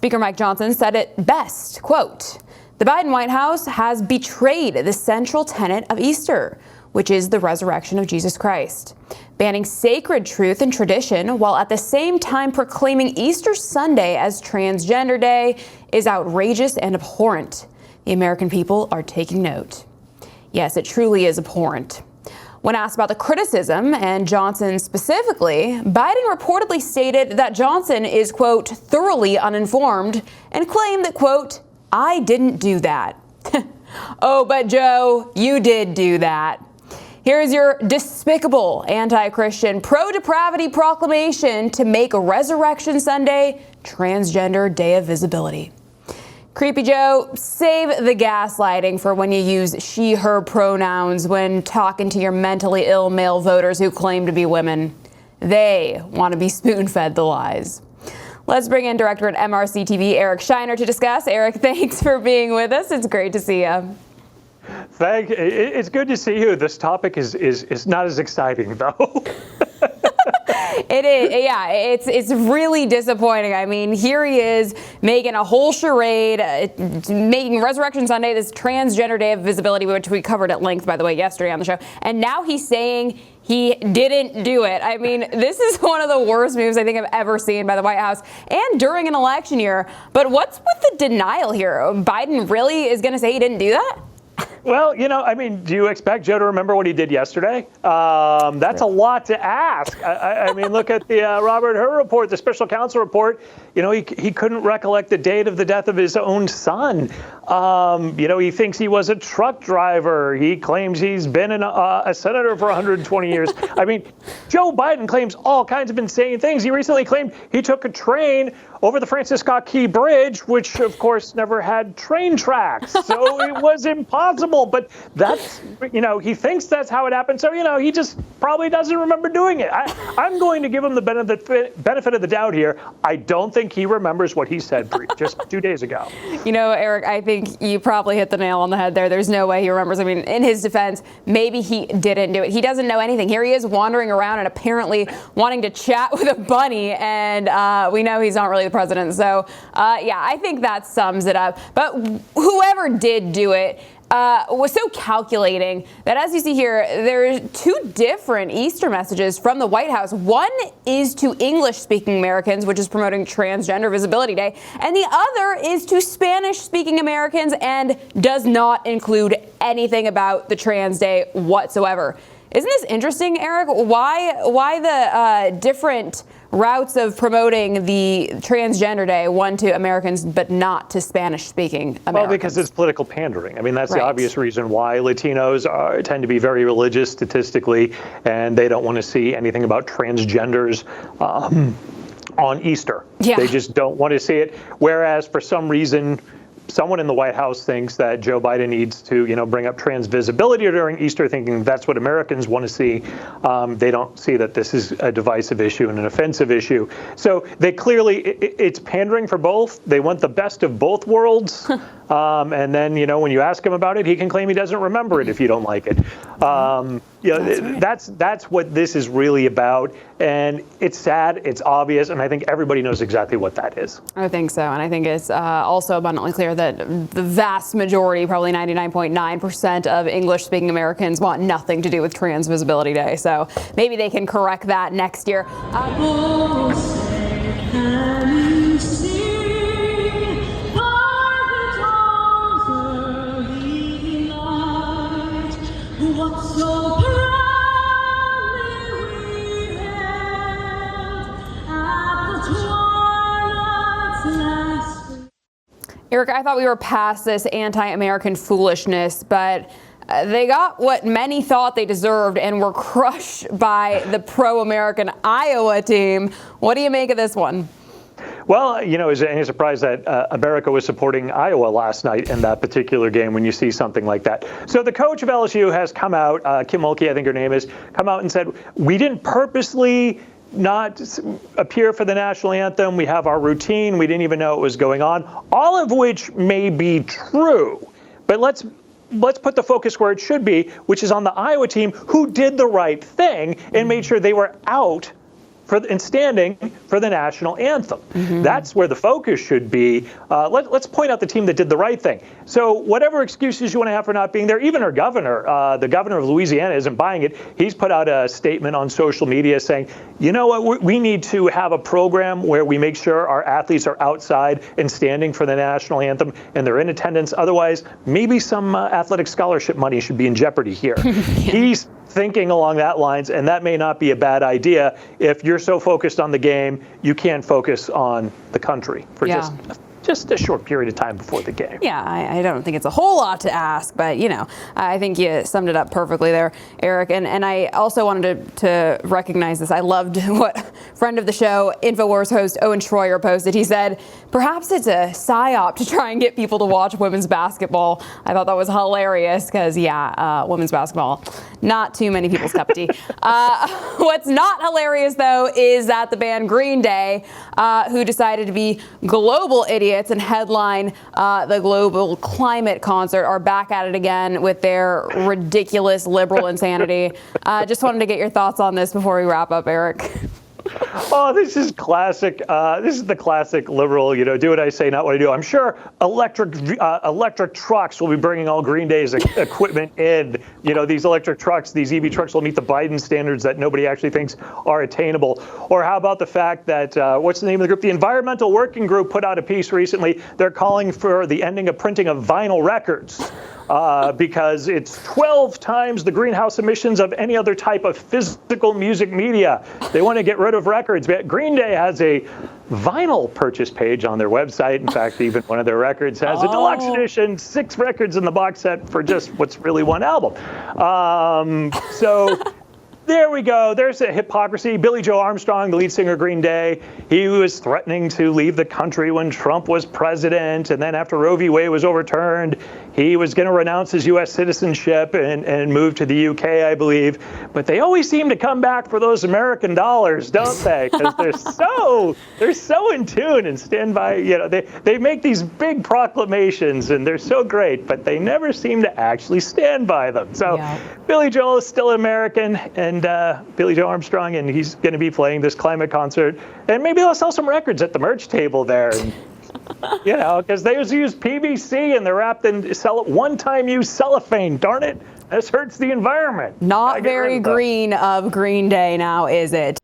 Speaker Mike Johnson said it best, quote, "The Biden White House has betrayed the central tenet of Easter, which is the resurrection of Jesus Christ. Banning sacred truth and tradition while at the same time proclaiming Easter Sunday as Transgender Day is outrageous and abhorrent. The American people are taking note." Yes, it truly is abhorrent. When asked about the criticism, and Johnson specifically, Biden reportedly stated that Johnson is, quote, "thoroughly uninformed," and claimed that, quote, "I didn't do that." Oh, but Joe, you did do that. Here's your despicable anti-Christian pro-depravity proclamation to make Resurrection Sunday Transgender Day of Visibility. Creepy Joe, save the gaslighting for when you use she, her pronouns when talking to your mentally ill male voters who claim to be women. They want to be spoon-fed the lies. Let's bring in director at MRC-TV, Eric Scheiner, to discuss. Eric, thanks for being with us. It's great to see you. It's good to see you. This topic is not as exciting, though. It is, yeah, it's really disappointing. I mean, here he is making a whole charade, making Resurrection Sunday this Transgender Day of Visibility, which we covered at length, by the way, yesterday on the show. And now he's saying he didn't do it. I mean, this is one of the worst moves I think I've ever seen by the White House and during an election year. But what's with the denial here? Biden really is going to say he didn't do that? Well, I mean, do you expect Joe to remember what he did yesterday? That's a lot to ask. I mean, look at the Robert Hur report, the special counsel report. He couldn't recollect the date of the death of his own son. He thinks he was a truck driver. He claims he's been a senator for 120 years. I mean, Joe Biden claims all kinds of insane things. He recently claimed he took a train over the Francis Scott Key Bridge, which, of course, never had train tracks. So it was impossible. But that's, he thinks that's how it happened. So, he just probably doesn't remember doing it. I'm going to give him the benefit of the doubt here. I don't think he remembers what he said just 2 days ago. Eric, I think you probably hit the nail on the head there. There's no way he remembers. I mean, in his defense, maybe he didn't do it. He doesn't know anything. Here he is wandering around and apparently wanting to chat with a bunny. And we know he's not really the president. So, I think that sums it up. But whoever did do it was so calculating that, as you see here, there's two different Easter messages from the White House. One is to English-speaking Americans, which is promoting Transgender Visibility Day, and the other is to Spanish-speaking Americans and does not include anything about the Trans Day whatsoever. Isn't this interesting, Eric? Why the different routes of promoting the Transgender Day, one to Americans but not to Spanish-speaking Americans? Well, because it's political pandering. I mean, that's the obvious reason why Latinos tend to be very religious statistically, and they don't want to see anything about transgenders on Easter. Yeah. They just don't want to see it. Whereas, for some reason, someone in the White House thinks that Joe Biden needs to, bring up trans visibility during Easter, thinking that's what Americans want to see. They don't see that this is a divisive issue and an offensive issue. So they clearly, it's pandering for both. They want the best of both worlds. And then, when you ask him about it, he can claim he doesn't remember it if you don't like it. That's what this is really about. And it's sad, it's obvious, and I think everybody knows exactly what that is. I think so. And I think it's also abundantly clear that the vast majority, probably 99.9% of English-speaking Americans want nothing to do with Trans Visibility Day. So maybe they can correct that next year. Eric, I thought we were past this anti-American foolishness, but they got what many thought they deserved and were crushed by the pro-American Iowa team. What do you make of this one? Well, is it any surprise that America was supporting Iowa last night in that particular game when you see something like that? So the coach of LSU has come out, Kim Mulkey, I think her name is, come out and said, we didn't purposely not appear for the national anthem. We have our routine. We didn't even know it was going on, all of which may be true. But let's put the focus where it should be, which is on the Iowa team, who did the right thing and made sure they were out and standing for the national anthem. That's where the focus should be. Let's point out the team that did the right thing. So whatever excuses you want to have for not being there, even our governor, the governor of Louisiana, isn't buying it. He's put out a statement on social media saying, you know what, we need to have a program where we make sure our athletes are outside and standing for the national anthem and they're in attendance. Otherwise, maybe some athletic scholarship money should be in jeopardy here. He's thinking along that lines, and that may not be a bad idea. If you're so focused on the game, you can't focus on the country for just a short period of time before the game. Yeah, I don't think it's a whole lot to ask, but, you know, I think you summed it up perfectly there, Eric. And I also wanted to recognize this. I loved what friend of the show, InfoWars host Owen Schroyer posted. He said, perhaps it's a psyop to try and get people to watch women's basketball. I thought that was hilarious because, women's basketball, not too many people's cup of tea. What's not hilarious, though, is that the band Green Day, who decided to be global idiots and headline the global climate concert, are back at it again with their ridiculous liberal insanity. Just wanted to get your thoughts on this before we wrap up, Eric. Oh, this is classic. This is the classic liberal, do what I say, not what I do. I'm sure electric trucks will be bringing all Green Day's equipment in. These electric trucks, these EV trucks will meet the Biden standards that nobody actually thinks are attainable. Or how about the fact that, what's the name of the group? The Environmental Working Group put out a piece recently. They're calling for the ending of printing of vinyl records. Because it's 12 times the greenhouse emissions of any other type of physical music media. They want to get rid of records. Green Day has a vinyl purchase page on their website. In fact, even one of their records has a deluxe edition, 6 records in the box set for just what's really one album. So there we go. There's a hypocrisy. Billy Joe Armstrong, the lead singer of Green Day, he was threatening to leave the country when Trump was president. And then after Roe v. Wade was overturned, he was going to renounce his U.S. citizenship and move to the U.K., I believe. But they always seem to come back for those American dollars, don't they? Because they're so in tune and stand by. They make these big proclamations and they're so great, but they never seem to actually stand by them. So Billy Joel is still American, and Billy Joe Armstrong, and he's going to be playing this climate concert. And maybe they'll sell some records at the merch table there. And, because they use PVC and they're wrapped in one-time use cellophane. Darn it, this hurts the environment. Not very green of Green Day now, is it?